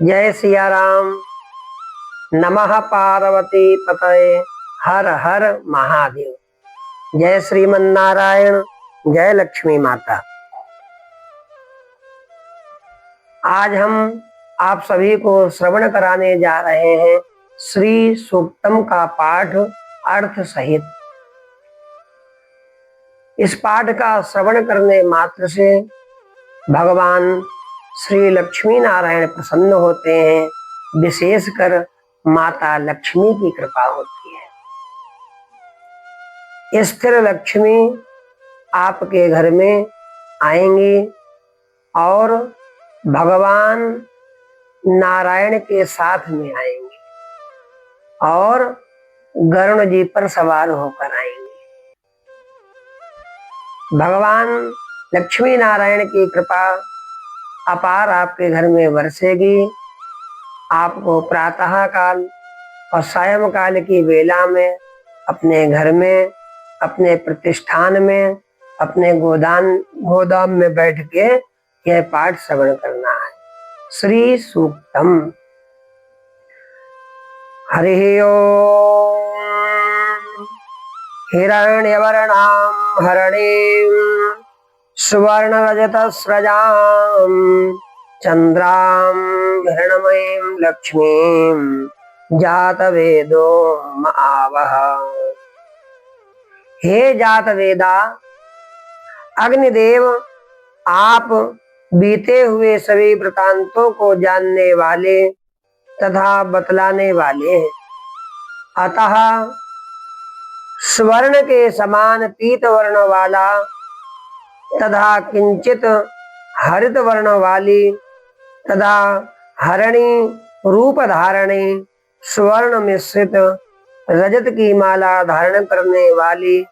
जय सिया राम। नमः पार्वती पतये, हर हर महादेव। जय श्रीमन नारायण, जय लक्ष्मी माता। आज हम आप सभी को श्रवण कराने जा रहे हैं श्री सूक्तम का पाठ अर्थ सहित। इस पाठ का श्रवण करने मात्र से भगवान श्री लक्ष्मी नारायण प्रसन्न होते हैं, विशेषकर माता लक्ष्मी की कृपा होती है। स्थिर लक्ष्मी आपके घर में आएंगी और भगवान नारायण के साथ में आएंगी और गरुण जी पर सवार होकर आएंगी। भगवान लक्ष्मी नारायण की कृपा अपार आपके घर में बरसेगी। आपको प्रातः काल और सायं काल की वेला में अपने घर में, अपने प्रतिष्ठान में, अपने गोदाम में बैठ के यह पाठ श्रवण करना है। श्री सूक्तम। हरि ओम। हिरण्यवर्णां हरणीं सुवर्ण रजत स्रजां चंद्रां हिरण्मयीं लक्ष्मीं जातवेदो महावह। हे जातवेदा, अग्निदेव आप बीते हुए सभी वृतांतों को जानने वाले तथा बतलाने वाले हैं। अतः स्वर्ण के समान पीत वर्ण वाला तथा किंचित हरित वर्ण वाली तथा हरणी रूप धारणी स्वर्ण मिश्रित रजत की माला धारण करने वाली,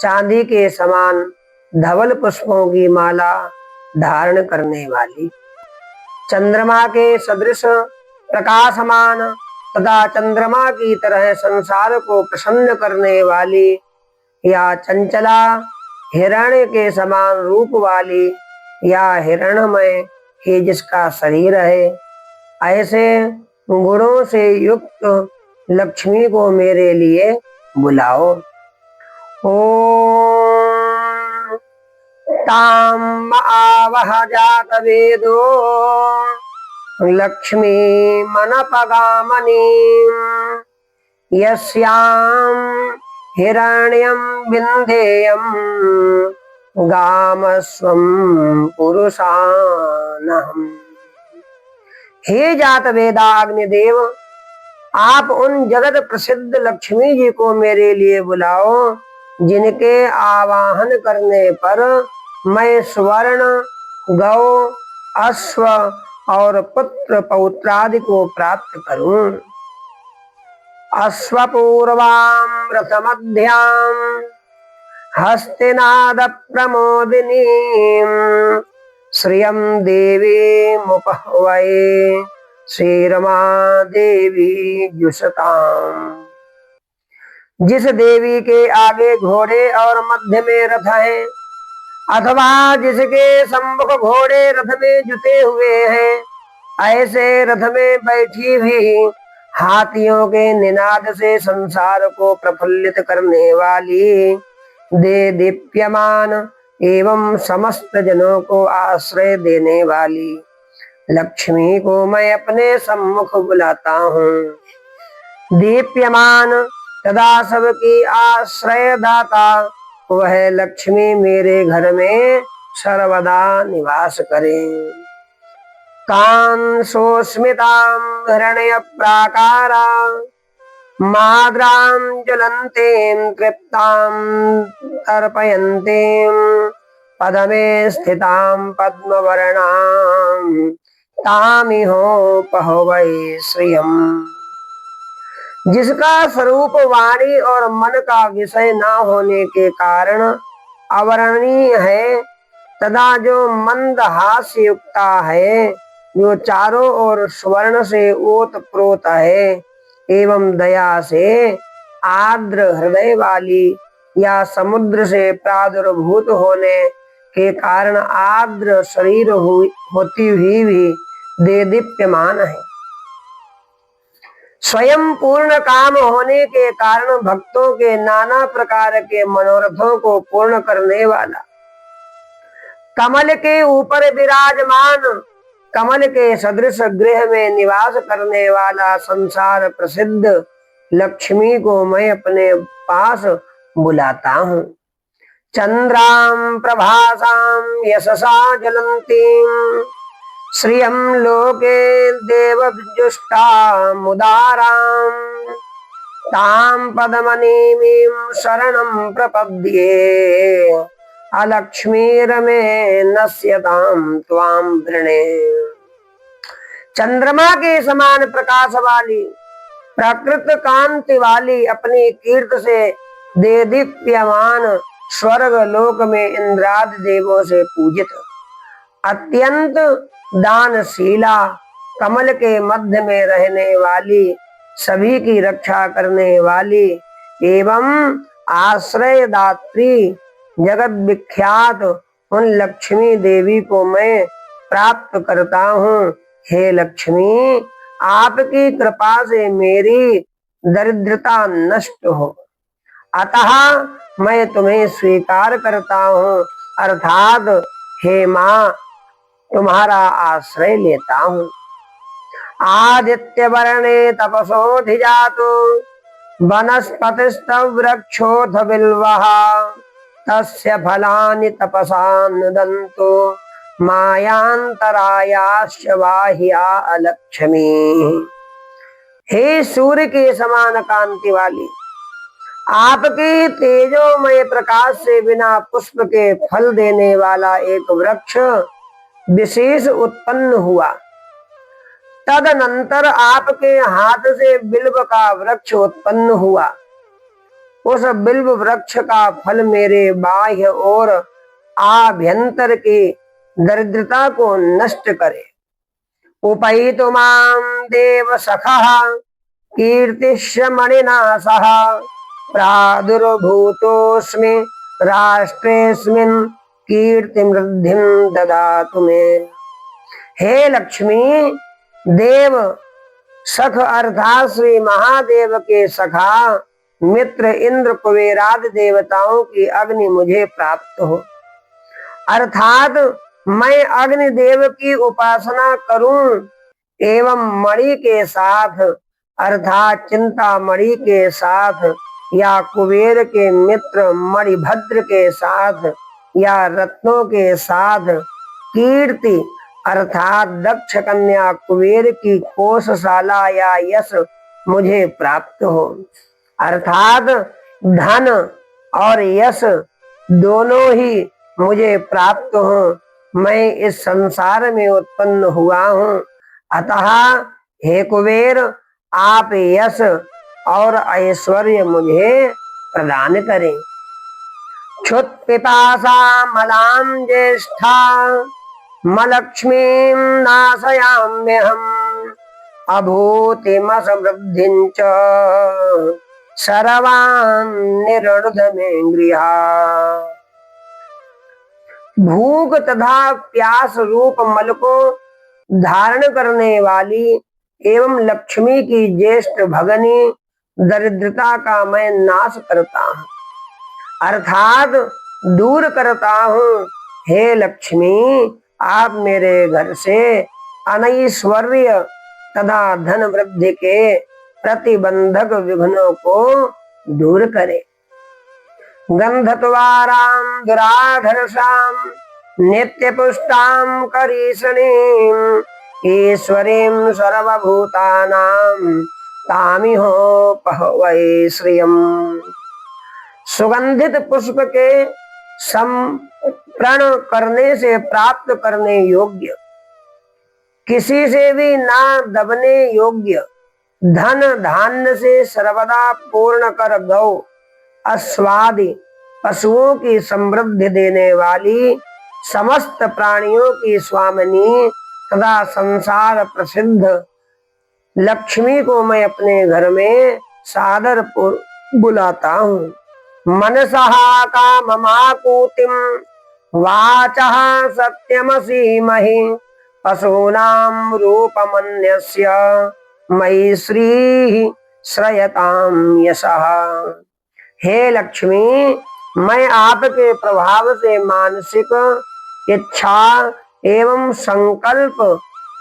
चांदी के समान धवल पुष्पों की माला धारण करने वाली, चंद्रमा के सदृश प्रकाशमान तथा चंद्रमा की तरह संसार को प्रसन्न करने वाली, या चंचला हिरण्य के समान रूप वाली, या हिरणमय ही जिसका शरीर है, ऐसे गुणों से युक्त लक्ष्मी को मेरे लिए बुलाओ। ओम ताम आवह जातवेदो लक्ष्मी मनपगामनी यस्यां हिरण्यं विन्ध्येयं गामस्वं पुरुषानहम्। हे जातवेदा अग्निदेव, आप उन जगत प्रसिद्ध लक्ष्मी जी को मेरे लिए बुलाओ जिनके आवाहन करने पर मैं स्वर्ण, गौ, अश्व और पुत्र पौत्रादि को प्राप्त करूं। अश्वपूर्वां रथमध्यां हस्तिनाद प्रमोदिनीं श्रियं देवीमुपह्वये श्रीरमा देवी जुषताम्। जिस देवी के आगे घोड़े और मध्य में रथ है, अथवा जिसके सम्मुख घोड़े रथ में जुते हुए हैं, ऐसे रथ में बैठी भी हाथियों के निनाद से संसार को प्रफुल्लित करने वाली, दे दीप्यमान एवं समस्त जनों को आश्रय देने वाली लक्ष्मी को मैं अपने सम्मुख बुलाता हूँ। दीप्यमान तथा सबकी आश्रय दाता वह लक्ष्मी मेरे घर में सर्वदा निवास करे। कांसोस्मितां हिरण्य प्राकारा माद्रां ज्वलन्तीं तृप्तां तर्पयन्तीं पद्मे स्थितां पद्मवर्णां तामिहोपहवै श्रियम्। जिसका स्वरूप वाणी और मन का विषय न होने के कारण अवर्णनीय है तथा जो मंद हास्य युक्ता है, जो चारों ओर स्वर्ण से ओतप्रोत है एवं दया से आर्द्र हृदय वाली, या समुद्र से प्रादुर्भूत होने के कारण आर्द्र शरीर होती हुई भी दे दीप्यमान है। स्वयं पूर्ण काम होने के कारण भक्तों के नाना प्रकार के मनोरथों को पूर्ण करने वाला, कमल के ऊपर विराजमान, कमल के सदृश गृह में निवास करने वाला संसार प्रसिद्ध लक्ष्मी को मैं अपने पास बुलाता हूँ। चंद्रां प्रभासां यशसा ज्वलन्तीं श्रियं लोके देवजुष्टामुदारां तां पद्मनीमीं शरणं प्रपद्ये अलक्ष्मीरमे नश्यतां त्वां वृणे। चंद्रमा के समान प्रकाश वाली, प्रकृत कांति वाली, अपनी कीर्ति से देदीप्यमान, स्वर्ग लोक में इंद्रादि देवों से पूजित, अत्यंत दानशीला, कमल के मध्य में रहने वाली, सभी की रक्षा करने वाली एवं आश्रय दात्री, जगत विख्यात उन लक्ष्मी देवी को मैं प्राप्त करता हूँ। हे लक्ष्मी, आपकी कृपा से मेरी दरिद्रता नष्ट हो, अतः मैं तुम्हें स्वीकार करता हूँ, अर्थात हे माँ तुम्हारा आश्रय लेता हूँ। आदित्य वर्णे तपसोऽधिजातो वनस्पतिस्तव वृक्षोऽथ बिल्वः तस्य फलानि तपसा नुदन्तो मायांतरायाश्च बाह्या अलक्ष्मी। हे सूर्य के समान कांति वाली, आपके तेजोमय प्रकाश से बिना पुष्प के फल देने वाला एक वृक्ष विशेष उत्पन्न हुआ। तदनंतर आपके हाथ से बिल्व का वृक्ष उत्पन्न हुआ। उस बिल्व वृक्ष का फल मेरे बाह्य और आभ्यंतर की दरिद्रता को नष्ट करे। उपैतु मां देव सखः कीर्तिश्च मणिना सह प्रादुर्भूतोऽस्मि राष्ट्रेऽस्मिन् कीर्तिमृद्धिं ददातु मे। हे लक्ष्मी, देव सख अर्थात श्री महादेव के सखा मित्र इंद्र कुबेरादि देवताओं की अग्नि मुझे प्राप्त हो, अर्थात मैं अग्निदेव की उपासना करूं एवं मणि के साथ अर्थात चिंतामणि के साथ या कुबेर के मित्र मणिभद्र के साथ या रत्नों के साथ कीर्ति अर्थात दक्ष कन्या कुबेर की कोषशाला या यश मुझे प्राप्त हो, अर्थात धन और यश दोनों ही मुझे प्राप्त हो। मैं इस संसार में उत्पन्न हुआ हूँ, अतः हे कुबेर आप यश और ऐश्वर्य मुझे प्रदान करें। क्षुत पिपासा मलां ज्येष्ठा मलक्ष्मीं नाशयाम्यहम् अभूतिमसमृद्धिं च सर्वान् निरनुद मे गृहा। भूख तथा प्यास रूप मल को धारण करने वाली एवं लक्ष्मी की ज्येष्ठ भगनी दरिद्रता का मैं नाश करता हूँ, अर्थात दूर करता हूँ। हे लक्ष्मी, आप मेरे घर से अनैश्वर्य तथा धन वृद्धि के प्रतिबंधक विघ्नों को दूर करें। गंधत्वारां दुराधर्षां नित्य पुष्टां करीषणीं ईश्वरीं सर्वभूतानां तामिहोपह वै श्रियम्। सुगंधित पुष्प के संप्रण करने से प्राप्त करने योग्य, किसी से भी ना दबने योग्य, धन धान्य से सर्वदा पूर्ण कर गौ अश्वादि पशुओं की समृद्धि देने वाली, समस्त प्राणियों की स्वामिनी तथा संसार प्रसिद्ध लक्ष्मी को मैं अपने घर में सादर बुलाता हूँ। मनसहा काममाकूतिं वाचः सत्यमसीमहि पशूनां रूपमन्यस्य मयि श्री श्रयतां यशः। हे लक्ष्मी, मैं आपके प्रभाव से मानसिक इच्छा एवं संकल्प,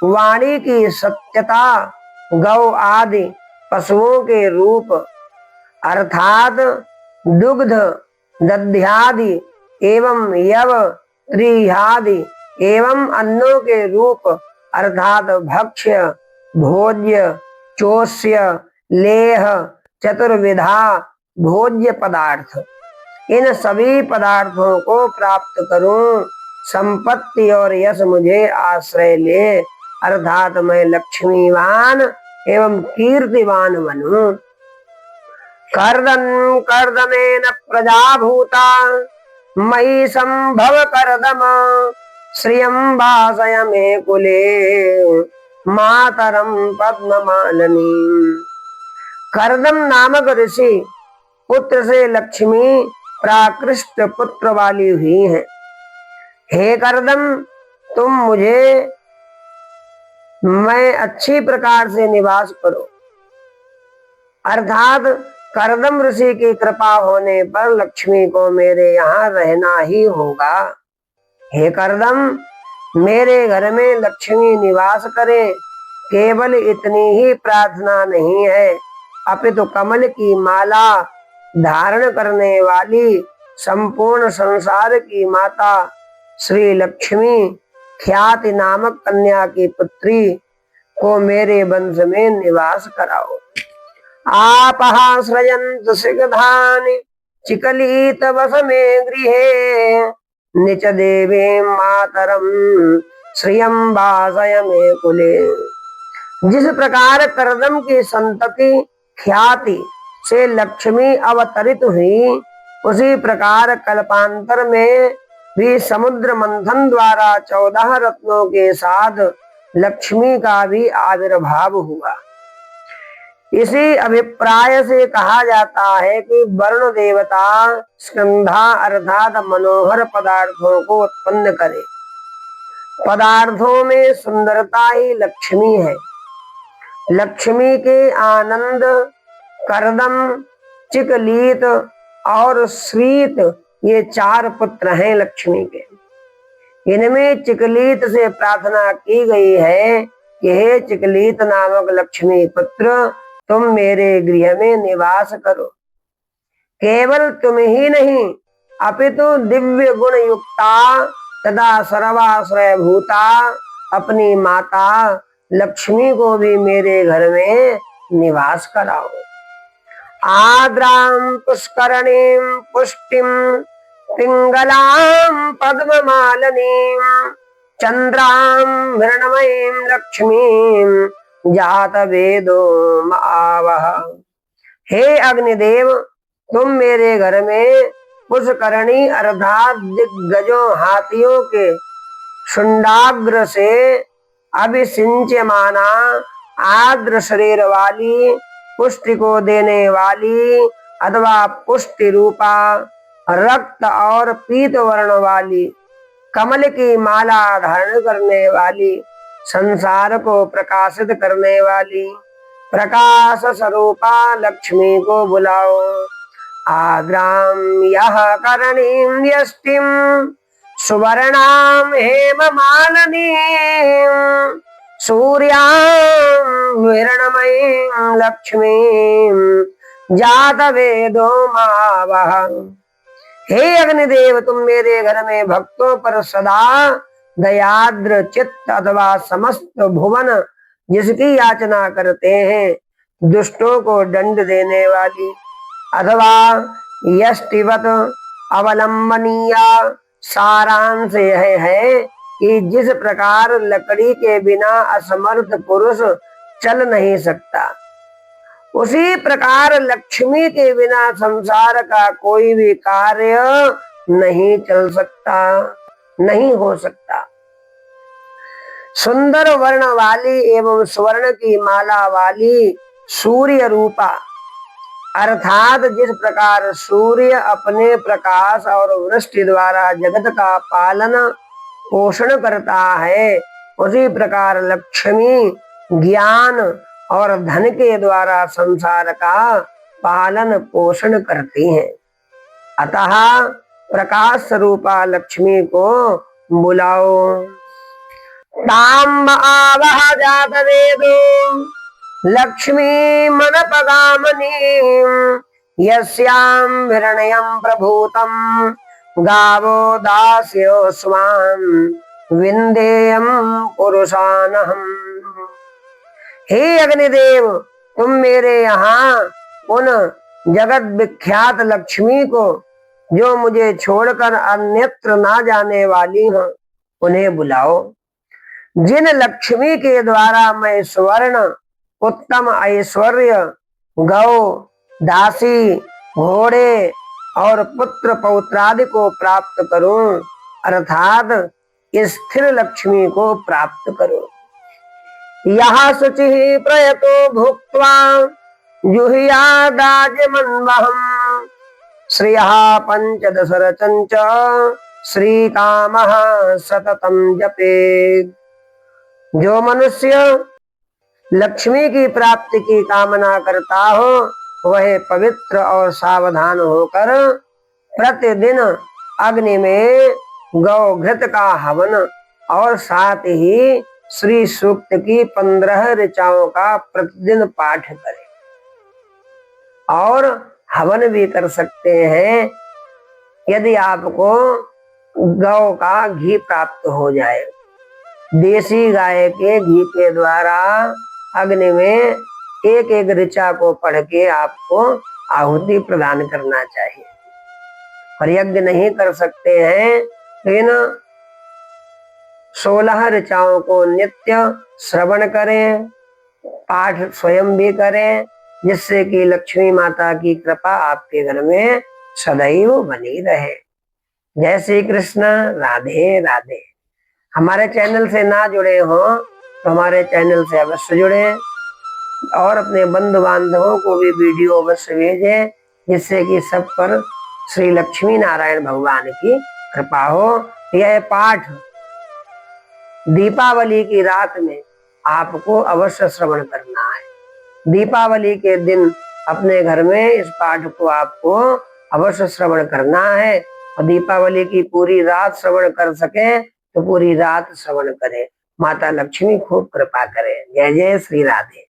वाणी की सत्यता, गौ आदि पशुओं के रूप अर्थात दुग्ध दध्यादि एवं यव त्रिहादि एवं अन्नों के रूप अर्थात भक्ष्य भोज्य चोष्य लेह चतुर्विधा भोज्य पदार्थ, इन सभी पदार्थों को प्राप्त करूं, संपत्ति और यश मुझे आश्रय ले, अर्थात मैं लक्ष्मीवान एवं कीर्तिवान बनूं। कर्दन कर्दनेन प्रजाभूता मयि संभव कर्दम, श्रियं वासय मे कुले मातरम पद्ममालिनी। कर्दम नामक ऋषि पुत्र से लक्ष्मी प्राकृष्ट पुत्र वाली हुई है। हे कर्दम, तुम मुझे मैं अच्छी प्रकार से निवास करो, अर्थात कर्दम ऋषि की कृपा होने पर लक्ष्मी को मेरे यहाँ रहना ही होगा। हे कर्दम, मेरे घर में लक्ष्मी निवास करे, केवल इतनी ही प्रार्थना नहीं है, अपितु कमल की माला धारण करने वाली संपूर्ण संसार की माता श्री लक्ष्मी ख्याति नामक कन्या की पुत्री को मेरे वंश में निवास कराओ। आपः सृजन्तु सिगधानि चिकलित वस में गृहे, निच देवी मातरम श्रियं वासय मे कुले। जिस प्रकार कर्दम की संतति ख्याति से लक्ष्मी अवतरित हुई, उसी प्रकार कल्पांतर में भी समुद्र मंथन द्वारा 14 रत्नों के साथ लक्ष्मी का भी आविर्भाव हुआ। इसी अभिप्राय से कहा जाता है कि वरुण देवता स्कंधा अर्थात मनोहर पदार्थों को उत्पन्न करे। पदार्थों में सुंदरता ही लक्ष्मी है। लक्ष्मी के आनंद, कर्दम, चिकलीत और श्रीत, ये 4 पुत्र हैं लक्ष्मी के। इनमें चिकलीत से प्रार्थना की गई है कि हे चिकलीत नामक लक्ष्मी पुत्र, तुम मेरे गृह में निवास करो। केवल तुम ही नहीं, अपितु दिव्य गुण युक्ता तथा सर्वाश्रय भूता अपनी माता लक्ष्मी को भी मेरे घर में निवास कराओ। आद्रां पुष्करणीं पुष्टिं पिंगलां पद्ममालिनीं चंद्रां मृण्मयीं लक्ष्मीं जात वेदो मावह। हे अग्निदेव, तुम मेरे घर में पुष्करणी अर्थात दिग्गजों हाथियों के शुंडाग्र से अभिसिंच्यमाना आर्द्र शरीर वाली, पुष्टि को देने वाली अथवा पुष्टि रूपा रक्त और पीत वर्ण वाली, कमल की माला धारण करने वाली, संसार को प्रकाशित करने वाली प्रकाश स्वरूपा लक्ष्मी को बुलाओ। आद्रां यह करणीं यष्टिं सुवर्णां हेममालिनीं सूर्यां हिरण्मयीं लक्ष्मीं जात वेदो मावह। हे अग्निदेव, तुम मेरे घर में भक्तों पर सदा दयाद्र चित्त अथवा समस्त भुवन जिसकी याचना करते हैं, दुष्टों को दंड देने वाली अथवा यष्टिवत अवलंबनीया। सारांश यह है कि जिस प्रकार लकड़ी के बिना असमर्थ पुरुष चल नहीं सकता, उसी प्रकार लक्ष्मी के बिना संसार का कोई भी कार्य नहीं चल सकता, नहीं हो सकता। सुंदर वर्ण वाली एवं स्वर्ण की माला वाली सूर्य रूपा अर्थात जिस प्रकार सूर्य अपने प्रकाश और वृष्टि द्वारा जगत का पालन पोषण करता है, उसी प्रकार लक्ष्मी ज्ञान और धन के द्वारा संसार का पालन पोषण करती हैं। अतः प्रकाश स्वरूपा लक्ष्मी को बुलाओ। ताम आवह जात वेदो लक्ष्मी मनपगामनी यस्यां हिरण्यं प्रभूतं गावो दास्योस्वाम विंदेयम पुरुषानहम्। हे अग्निदेव, तुम मेरे यहाँ उन जगत विख्यात लक्ष्मी को, जो मुझे छोड़कर अन्यत्र ना जाने वाली हैं, उन्हें बुलाओ। जिन लक्ष्मी के द्वारा मैं स्वर्ण, उत्तम ऐश्वर्य, गौ, दासी, घोड़े और पुत्र पौत्रादि को प्राप्त करूं, अर्थात स्थिर लक्ष्मी को प्राप्त करो। यह शुचि प्रयतो भुक्त्वा जुह्यादाजमन्वहम् श्रियः पंचदशरचंच श्रीकामः सततम जपेत्। जो मनुष्य लक्ष्मी की प्राप्ति की कामना करता हो, वह पवित्र और सावधान होकर प्रतिदिन अग्नि में गौघृत का हवन और साथ ही श्री सूक्त की 15 ऋचाओं का प्रतिदिन पाठ करें। और हवन भी कर सकते हैं यदि आपको गौ का घी प्राप्त हो जाए। देसी गाय के घी के द्वारा अग्नि में एक एक ऋचा को पढ़ के आपको आहुति प्रदान करना चाहिए। और यज्ञ नहीं कर सकते हैं तो इन 16 ऋचाओं को नित्य श्रवण करें, पाठ स्वयं भी करें, जिससे कि लक्ष्मी माता की कृपा आपके घर में सदैव बनी रहे। जय श्री कृष्ण। राधे राधे। हमारे चैनल से ना जुड़े हो तो हमारे चैनल से अवश्य जुड़े और अपने बंधु बांधवों को भी वीडियो अवश्य भेजें, जिससे कि सब पर श्री लक्ष्मी नारायण भगवान की कृपा हो। यह पाठ दीपावली की रात में आपको अवश्य श्रवण करना है। दीपावली के दिन अपने घर में इस पाठ को आपको अवश्य श्रवण करना है। और दीपावली की पूरी रात श्रवण कर सके तो पूरी रात श्रवण करें। माता लक्ष्मी खूब कृपा करें। जय जय श्री राधे।